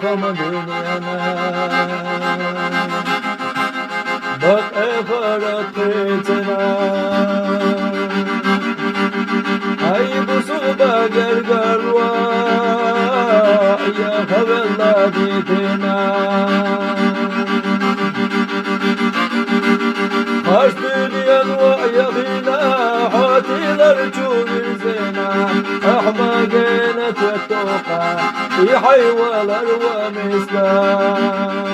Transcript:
Bakama dünyana, bak efarat fitna. Ay bu suda gergarwa, ya havella ditina. Baş dünyan ve yakina, hatiler çubir zina. Ahmagene tettoka, يحيوال ومسلم